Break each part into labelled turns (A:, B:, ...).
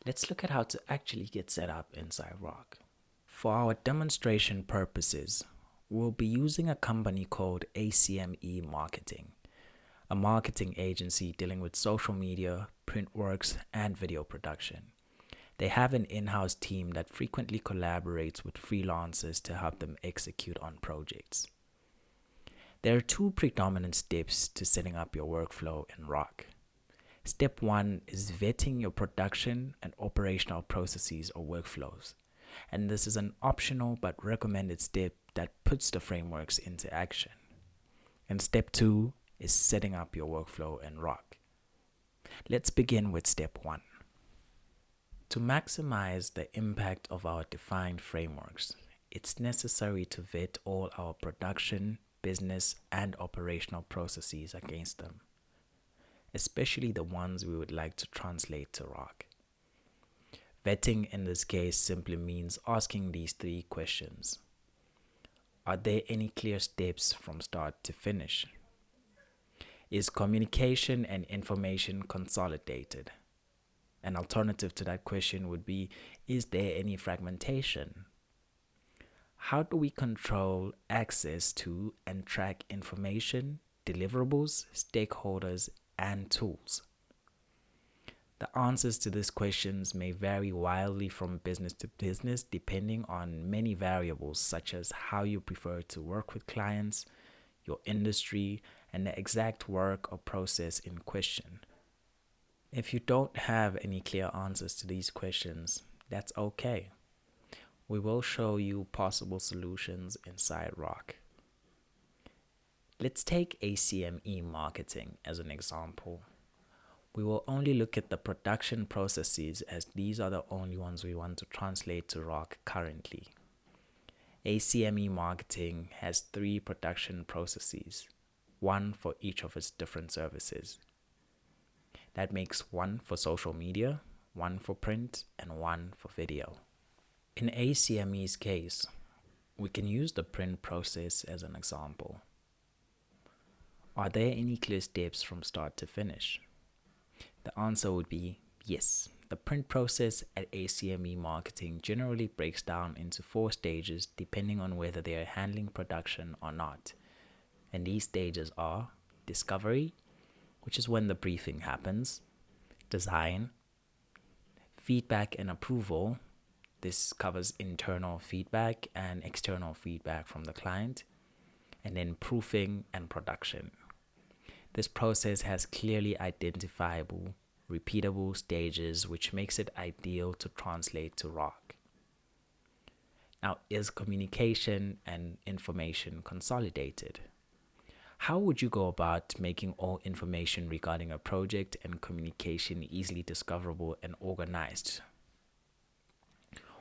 A: Let's look at how to actually get set up inside Rock. For our demonstration purposes, we'll be using a company called ACME Marketing, a marketing agency dealing with social media, print works, and video production. They have an in-house team that frequently collaborates with freelancers to help them execute on projects. There are two predominant steps to setting up your workflow in Rock. Step 1 is vetting your production and operational processes or workflows. And this is an optional but recommended step that puts the frameworks into action. And step 2 is setting up your workflow in Rock. Let's begin with step 1. To maximize the impact of our defined frameworks, it's necessary to vet all our production, business, and operational processes against them, especially the ones we would like to translate to Rock. Vetting in this case simply means asking these 3 questions. Are there any clear steps from start to finish? Is communication and information consolidated? An alternative to that question would be, is there any fragmentation? How do we control access to and track information, deliverables, stakeholders, and tools? The answers to these questions may vary wildly from business to business depending on many variables such as how you prefer to work with clients, your industry, and the exact work or process in question. If you don't have any clear answers to these questions, that's okay. We will show you possible solutions inside Rock. Let's take ACME Marketing as an example. We will only look at the production processes as these are the only ones we want to translate to Rock currently. ACME Marketing has 3 production processes, 1 for each of its different services. That makes 1 for social media, 1 for print, and 1 for video. In ACME's case, we can use the print process as an example. Are there any clear steps from start to finish? The answer would be yes. The print process at ACME Marketing generally breaks down into 4 stages depending on whether they are handling production or not. And these stages are discovery, which is when the briefing happens, design, feedback and approval. This covers internal feedback and external feedback from the client, and then proofing and production. This process has clearly identifiable, repeatable stages, which makes it ideal to translate to Rock. Now, is communication and information consolidated? How would you go about making all information regarding a project and communication easily discoverable and organized?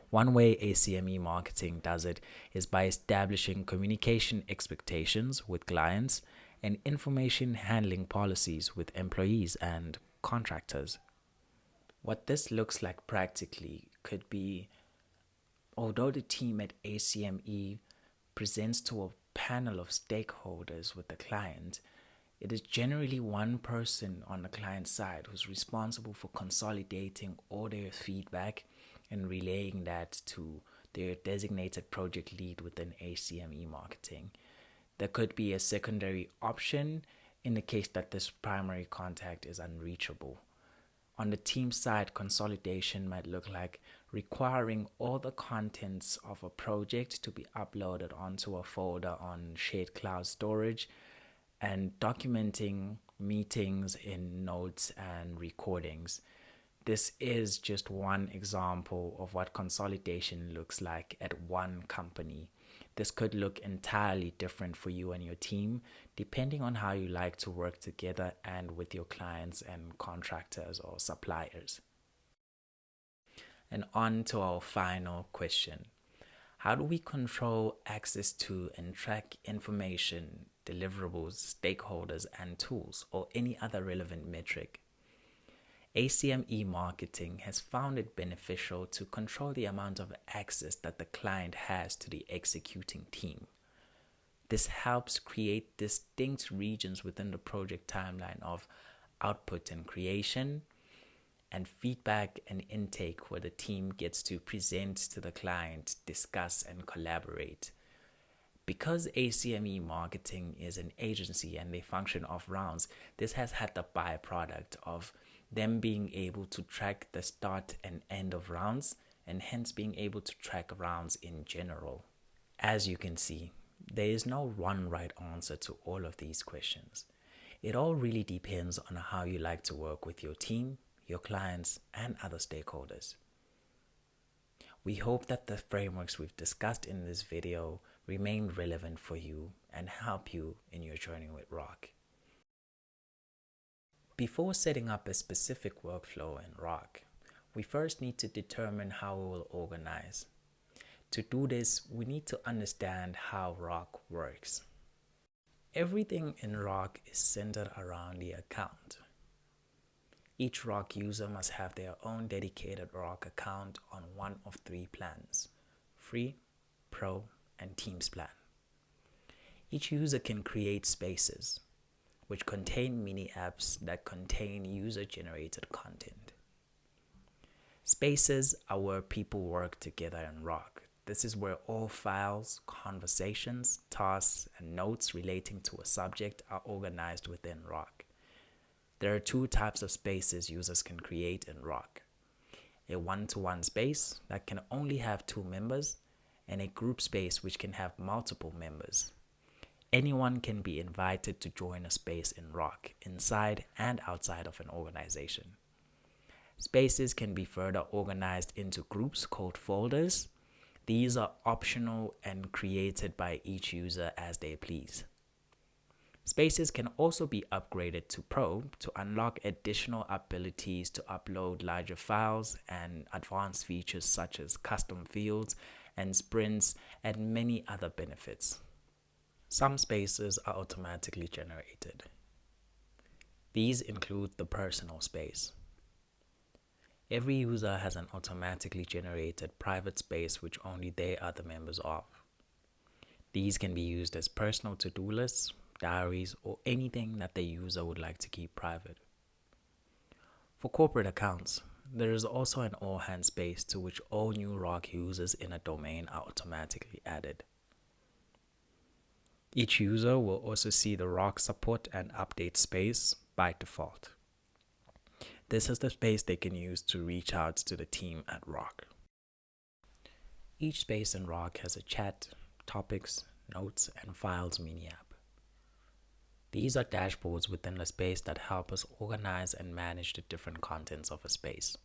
A: One way ACME Marketing does it is by establishing communication expectations with clients and information handling policies with employees and contractors. What this looks like practically could be, although the team at ACME presents to a panel of stakeholders with the client, it is generally one person on the client side who's responsible for consolidating all their feedback and relaying that to their designated project lead within ACME Marketing. There could be a secondary option in the case that this primary contact is unreachable. On the team side, consolidation might look like requiring all the contents of a project to be uploaded onto a folder on shared cloud storage and documenting meetings in notes and recordings. This is just one example of what consolidation looks like at one company. This could look entirely different for you and your team, depending on how you like to work together and with your clients and contractors or suppliers. And on to our final question. How do we control access to and track information, deliverables, stakeholders, and tools, or any other relevant metric? ACME Marketing has found it beneficial to control the amount of access that the client has to the executing team. This helps create distinct regions within the project timeline of output and creation, and feedback and intake, where the team gets to present to the client, discuss, and collaborate. Because ACME Marketing is an agency and they function off rounds, this has had the byproduct of them being able to track the start and end of rounds, and hence being able to track rounds in general. As you can see, there is no one right answer to all of these questions. It all really depends on how you like to work with your team, your clients, and other stakeholders. We hope that the frameworks we've discussed in this video remain relevant for you and help you in your journey with Rock. Before setting up a specific workflow in Rock, we first need to determine how we will organize. To do this, we need to understand how Rock works. Everything in Rock is centered around the account. Each Rock user must have their own dedicated Rock account on one of three plans: Free, Pro, and Teams plan. Each user can create spaces, which contain mini apps that contain user-generated content. Spaces are where people work together in Rock. This is where all files, conversations, tasks, and notes relating to a subject are organized within Rock. There are two types of spaces users can create in Rock: a one-to-one space that can only have 2 members, and a group space which can have multiple members. Anyone can be invited to join a space in Rock, inside and outside of an organization. Spaces can be further organized into groups called folders. These are optional and created by each user as they please. Spaces can also be upgraded to Pro to unlock additional abilities to upload larger files and advanced features such as custom fields and sprints and many other benefits. Some spaces are automatically generated. These include the personal space. Every user has an automatically generated private space which only they are the members of. These can be used as personal to-do lists, diaries, or anything that the user would like to keep private. For corporate accounts, there is also an all-hands space to which all new Rock users in a domain are automatically added. Each user will also see the Rock support and update space by default. This is the space they can use to reach out to the team at Rock. Each space in Rock has a chat, topics, notes, and files mini app. These are dashboards within the space that help us organize and manage the different contents of a space.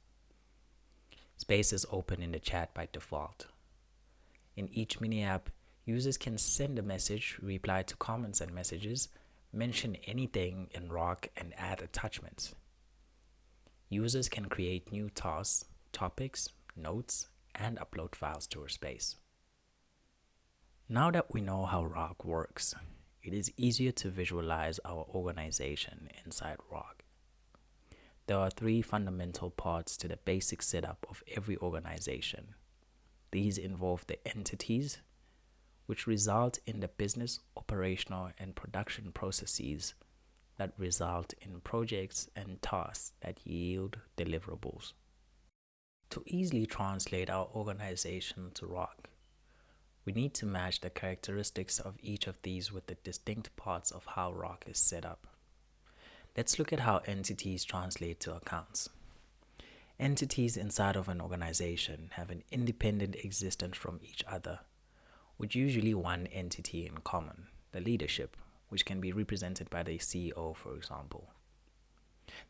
A: Space is open in the chat by default. In each mini app, users can send a message, reply to comments and messages, mention anything in Rock, and add attachments. Users can create new tasks, topics, notes, and upload files to our space. Now that we know how Rock works, it is easier to visualize our organization inside Rock. There are 3 fundamental parts to the basic setup of every organization. These involve the entities, which result in the business, operational, and production processes that result in projects and tasks that yield deliverables. To easily translate our organization to Rock, we need to match the characteristics of each of these with the distinct parts of how Rock is set up. Let's look at how entities translate to accounts. Entities inside of an organization have an independent existence from each other, with usually one entity in common, the leadership, which can be represented by the CEO, for example.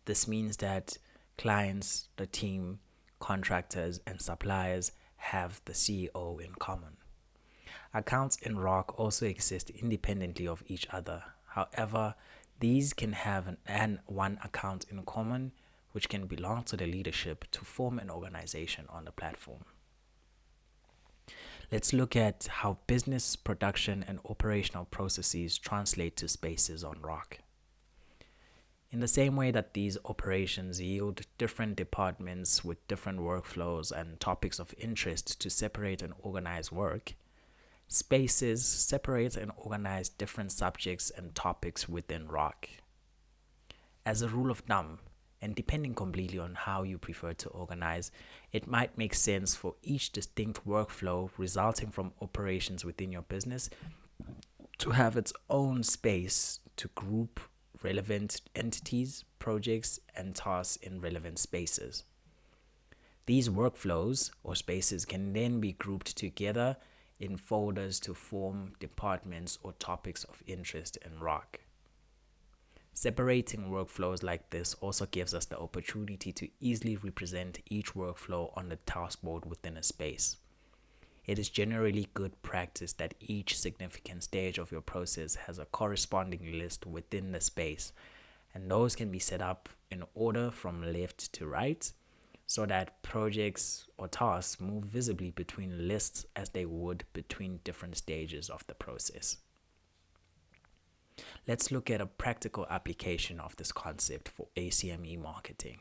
A: This means that clients, the team, contractors, and suppliers have the CEO in common. Accounts in Rock also exist independently of each other. However, these can have one account in common, which can belong to the leadership to form an organization on the platform. Let's look at how business, production, and operational processes translate to spaces on Rock. In the same way that these operations yield different departments with different workflows and topics of interest to separate and organize work, spaces separate and organize different subjects and topics within Rock. As a rule of thumb, And depending completely on how you prefer to organize, it might make sense for each distinct workflow resulting from operations within your business to have its own space to group relevant entities, projects, and tasks in relevant spaces. These workflows or spaces can then be grouped together in folders to form departments or topics of interest in ROC. Separating workflows like this also gives us the opportunity to easily represent each workflow on the taskboard within a space. It is generally good practice that each significant stage of your process has a corresponding list within the space, and those can be set up in order from left to right so that projects or tasks move visibly between lists as they would between different stages of the process. Let's look at a practical application of this concept for ACME marketing.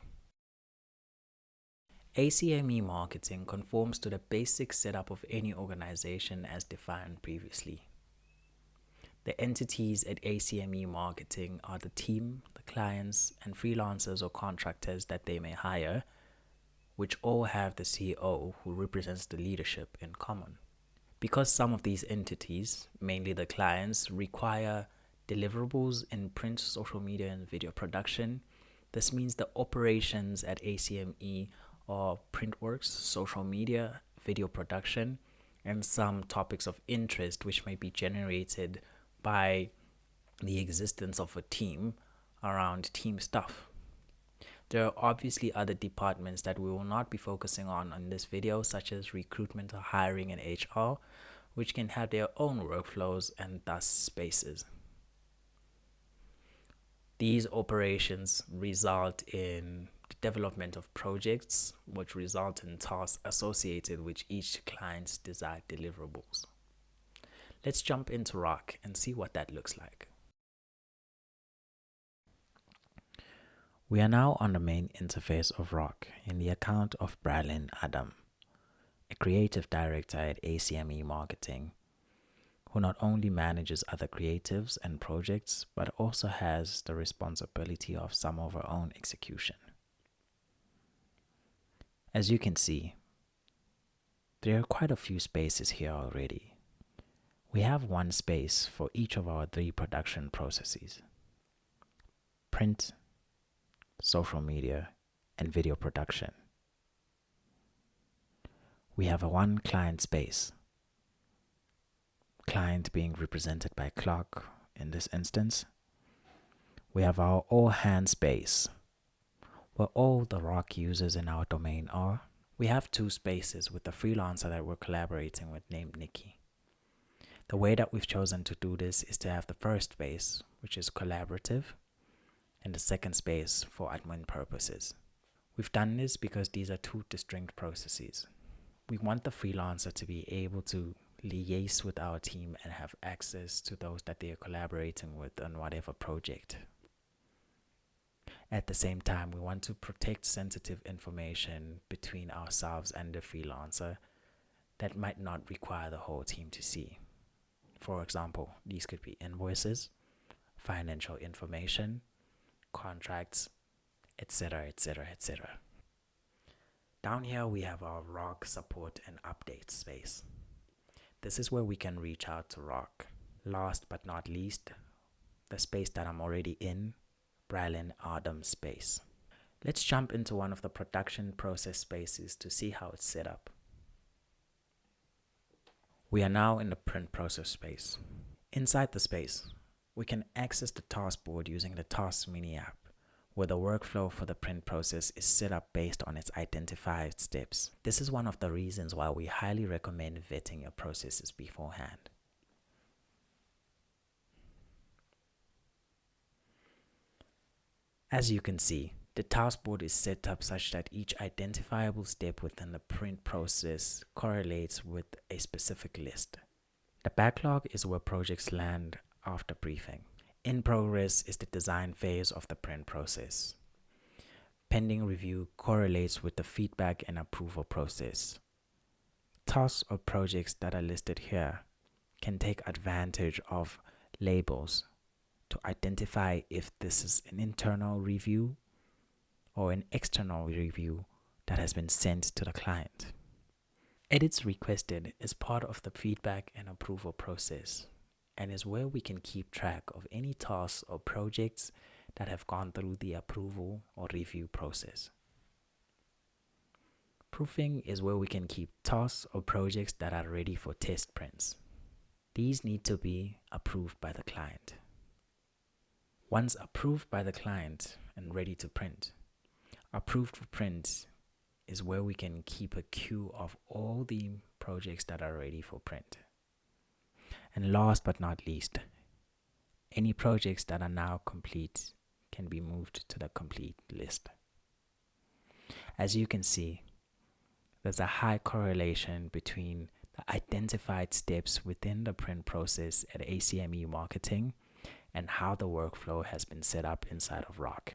A: ACME marketing conforms to the basic setup of any organization as defined previously. The entities at ACME marketing are the team, the clients, and freelancers or contractors that they may hire, which all have the CEO who represents the leadership in common. Because some of these entities, mainly the clients, require deliverables in print, social media, and video production, this means the operations at ACME are print works, social media, video production, and some topics of interest which may be generated by the existence of a team around team stuff. There are obviously other departments that we will not be focusing on in this video, such as recruitment, hiring, and HR, which can have their own workflows and thus spaces. These operations result in the development of projects, which result in tasks associated with each client's desired deliverables. Let's jump into ROC and see what that looks like. We are now on the main interface of ROC in the account of Bralin Adam, a creative director at ACME Marketing, who not only manages other creatives and projects, but also has the responsibility of some of her own execution. As you can see, there are quite a few spaces here already. We have one space for each of our 3 production processes: print, social media, and video production. We have a one client space, client being represented by Clark in this instance. We have our all hands space, where all the ROC users in our domain are. We have 2 spaces with the freelancer that we're collaborating with named Nikki. The way that we've chosen to do this is to have the first space, which is collaborative, and the second space for admin purposes. We've done this because these are 2 distinct processes. We want the freelancer to be able to liaise with our team and have access to those that they are collaborating with on whatever project. At the same time, we want to protect sensitive information between ourselves and the freelancer that might not require the whole team to see. For example, these could be invoices, financial information, contracts, etc., etc., etc. Down here we have our ROC support and update space. This is where we can reach out to ROC. Last but not least, the space that I'm already in, Bralin Adam space. Let's jump into one of the production process spaces to see how it's set up. We are now in the print process space. Inside the space, we can access the task board using the Tasks mini app, where the workflow for the print process is set up based on its identified steps. This is one of the reasons why we highly recommend vetting your processes beforehand. As you can see, the task board is set up such that each identifiable step within the print process correlates with a specific list. The backlog is where projects land after briefing. In progress is the design phase of the print process. Pending review correlates with the feedback and approval process. Tasks or projects that are listed here can take advantage of labels to identify if this is an internal review or an external review that has been sent to the client. Edits requested is part of the feedback and approval process and is where we can keep track of any tasks or projects that have gone through the approval or review process. Proofing is where we can keep tasks or projects that are ready for test prints. These need to be approved by the client. Once approved by the client and ready to print, approved for print is where we can keep a queue of all the projects that are ready for print. And last but not least, any projects that are now complete can be moved to the complete list. As you can see, there's a high correlation between the identified steps within the print process at ACME Marketing and how the workflow has been set up inside of Rock.